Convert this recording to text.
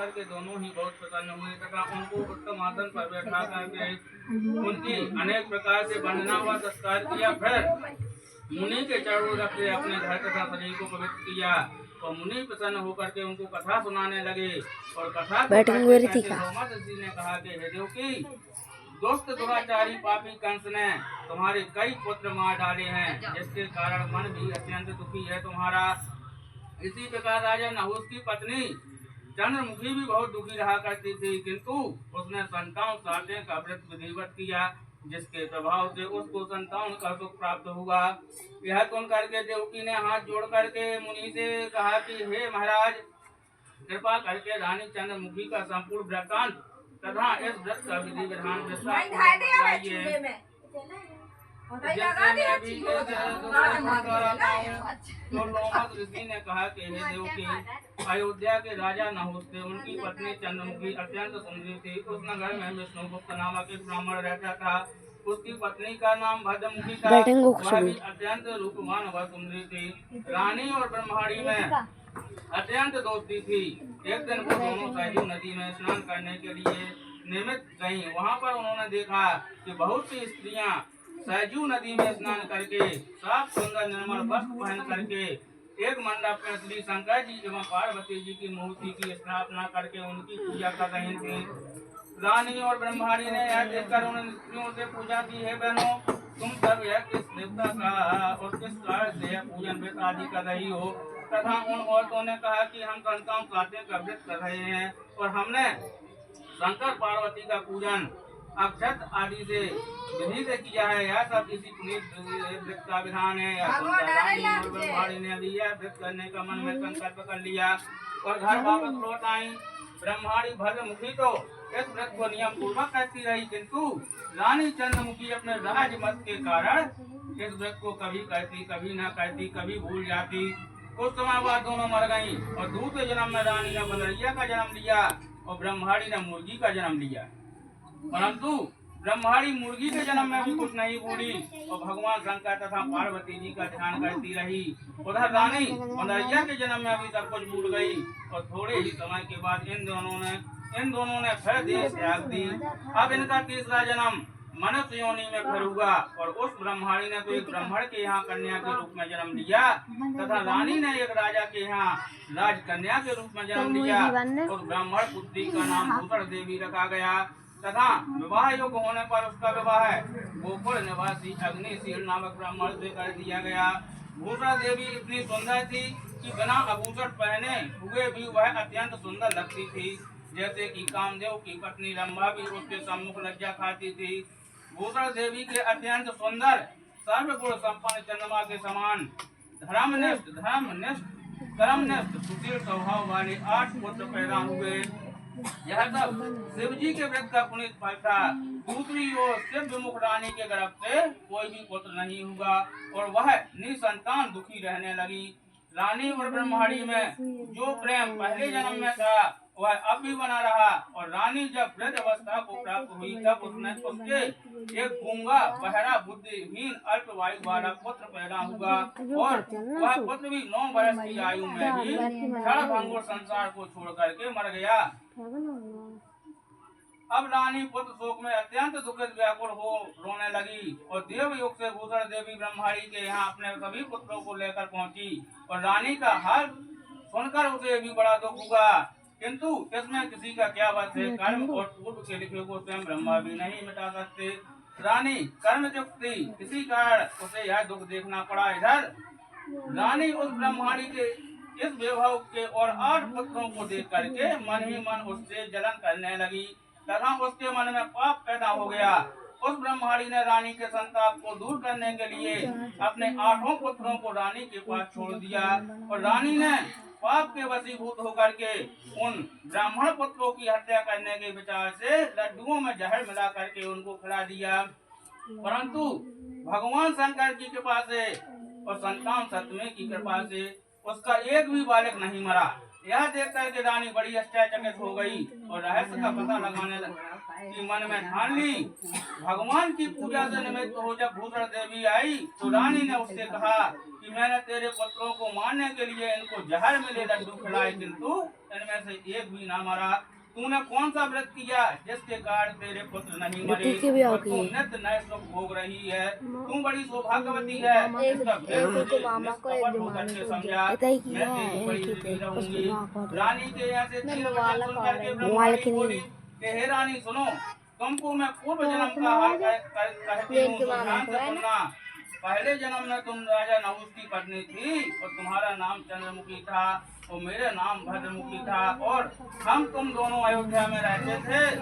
सुनकर के दोनों ही बहुत प्रसन्न हुए तथा उनको उत्तम आसन पर बैठा करके उनकी अनेक प्रकार से वंदना व सत्कार किया। फिर मुनि के चरणों रख के अपने घर तथा शरीर को पवित्र किया और मुनि प्रसन्न होकर के उनको कथा सुनाने लगे। और कथा रोमस ऋषि ने कहा कि हे देवकी, दुष्ट दुराचारी पापी कंस ने तुम्हारे कई पुत्र मार डाले हैं, जिसके कारण मन भी अत्यंत दुखी है तुम्हारा। इसी प्रकार राजा नहुष की पत्नी चंद्रमुखी भी बहुत दुखी रहा करती थी, किंतु उसने संतान साधने का व्रत विधिवत किया, जिसके प्रभाव से उसको संतान का सुख प्राप्त हुआ। यह सुन करके देवकी ने हाथ जोड़ करके मुनि से कहा कि हे महाराज, कृपा करके रानी चंद्रमुखी का संपूर्ण वृत्तांत तथा इस व्रत का विधि विधान बताइए। तो लोमस ऋषि ने कहा कि हे देवकी, अयोध्या के राजा नहुष थे, उनकी पत्नी चंद्रमुखी अत्यंत सुंदरी थी। उस नगर में विष्णुगुप्त नामक एक ब्राह्मण रहता था। उसकी पत्नी का नाम भद्रमुखी था। वह भी अत्यंत रूपवान व सुंदरी थी। रानी और ब्रह्माणी में अत्यंत दोस्ती थी। एक दिन वो दोनों सरयू नदी में स्नान करने के लिए निमित्त गईं। वहाँ पर उन्होंने देखा कि बहुत सी स्त्रियां सरयू नदी में स्नान करके साफ सुंदर निर्मल वस्त्र पहन करके एक मंडप में श्री शंकर जी एवं पार्वती जी की मूर्ति की स्थापना करके उनकी पूजा कर रही थी। रानी और ब्रह्माणी ने यह देखकर उन स्त्रियों से पूछा कि हे बहनों, तुम सब यह किस देवता का और किस कारण से पूजन व्रत आदि कर रही हो? तथा उन औरतों ने कहा कि हम संतान साधने का व्रत कर रहे हैं और हमने शंकर पार्वती का पूजन अक्षत आदि से विधि से किया है। यह सब इसी पुनीत व्रत का विधान है। रानी और ब्रह्माणी ने भी यह व्रत करने का मन में संकल्प कर लिया और घर वापस लौट आई। ब्रह्माणी भद्रमुखी तो इस व्रत को नियम पूर्वक करती रही, किंतु रानी चंद्रमुखी अपने राजमत के कारण इस व्रत को कभी करती, कभी न करती, कभी भूल जाती। कुछ समय बाद दोनों मर गईं और दूसरे जन्म में रानी ने बदरिया का जन्म लिया और ब्रह्माणी ने मुर्गी का जन्म लिया। परंतु ब्रह्माणी मुर्गी के जन्म में भी कुछ नहीं भूली और भगवान शंकर तथा पार्वती जी का ध्यान करती रही। उधर रानी बदरिया के जन्म में भी सब कुछ भूल गई और थोड़े ही समय के बाद इन दोनों ने फिर देश त्याग दी। अब इनका तीसरा जन्म मनुष्य योनि में फिर हुआ और उस ब्रह्माणी ने तो एक ब्राह्मण के यहाँ कन्या के रूप में जन्म लिया तथा रानी ने एक राजा के यहाँ राजकन्या के रूप में जन्म लिया और ब्राह्मण पुत्री का नाम भूषण देवी रखा गया तथा विवाह योग्य होने पर उसका विवाह गोकुल निवासी अग्निशील नामक ब्राह्मण से कर दिया गया। भूषण देवी इतनी सुंदर थी कि बिना आभूषण पहने हुए भी वह अत्यंत सुंदर लगती थी, जैसे कि कामदेव की पत्नी रंभा भी उसके सम्मुख लज्जा खाती थी। भूषण देवी के अत्यंत सुंदर सर्वगुण संपन्न चंद्रमा के समान धर्मनिष्ठ कर्मनिष्ठ सुशील स्वभाव वाले 8 पुत्र पैदा हुए। यह सब शिव जी के व्रत का पुनीत फल था। दूसरी ओर शिव विमुख रानी के गर्भ से कोई भी पुत्र नहीं हुआ और वह निसंतान दुखी रहने लगी। रानी और ब्रह्माणी में जो प्रेम पहले जन्म में था वह अब भी बना रहा और रानी जब वृद्ध अवस्था को प्राप्त हुई तब उसके एक गूंगा बहरा बुद्धिहीन अल्पवायु वाला पुत्र पैदा हुआ और वह पुत्र भी 9 वर्ष की आयु में ही क्षणभंगुर संसार को छोड़ करके मर गया। अब रानी पुत्र शोक में अत्यंत दुखित व्याकुल हो रोने लगी और देवयोग से भूषण देवी ब्रह्माणी के यहाँ अपने सभी पुत्रों को लेकर पहुँची और रानी का हाल सुनकर उसे भी बड़ा दुख हुआ, किंतु इसमें किसी का क्या बस है। कर्म और पूर्व के लिखे को स्वयं ब्रह्मा भी नहीं मिटा सकते। रानी कर्मयुक्त थी, इसी कारण उसे यह दुख देखना पड़ा। इधर रानी उस ब्रह्माणी के इस वैभव के और 8 पुत्रों को देख करके मन ही मन उससे जलन करने लगी तथा उसके मन में पाप पैदा हो गया। उस ब्रह्माणी ने रानी के संताप को दूर करने के लिए अपने 8 पुत्रों को रानी के पास छोड़ दिया और रानी ने पाप के वशीभूत होकर के उन ब्राह्मण पुत्रों की हत्या करने के विचार से लड्डुओं में जहर मिला करके उनको खिला दिया। परंतु भगवान शंकर की कृपा से और संतान सतमे की कृपा से उसका एक भी बालक नहीं मरा यह देखकर के रानी बड़ी आश्चर्यचकित हो गई और रहस्य का पता लगाने की मन में ठान ली। भगवान की पूजा से निमित्त हो जब भूषण देवी आई तो रानी ने उससे कहा कि मैंने तेरे पुत्रों को मारने के लिए इनको जहर मिले लड्डू खिलाए, किंतु इनमें से एक भी ना मरा। तूने कौन सा व्रत किया जिसके कारण तेरे पुत्र नहीं मरे और तू नित्य नए सुख भोग रही है? तू बड़ी सौभाग्यवती है। इसका भेद मुझे निष्कपट होकर के समझा। मैं तेरी बड़ी सुखी रहूंगी। रानी के यहाँ से 3 वचन सुनकर के ब्रह्मवाणी बोली कि हे रानी सुनो, तुमको मैं पूर्व जन्म का हाल कहती हूँ, तो ध्यान से सुनना। पहले जन्म में तुम राजा नहुष की पत्नी थी और तुम्हारा नाम चंद्रमुखी था और मेरा नाम भद्रमुखी था और हम तुम दोनों अयोध्या में रहते थे।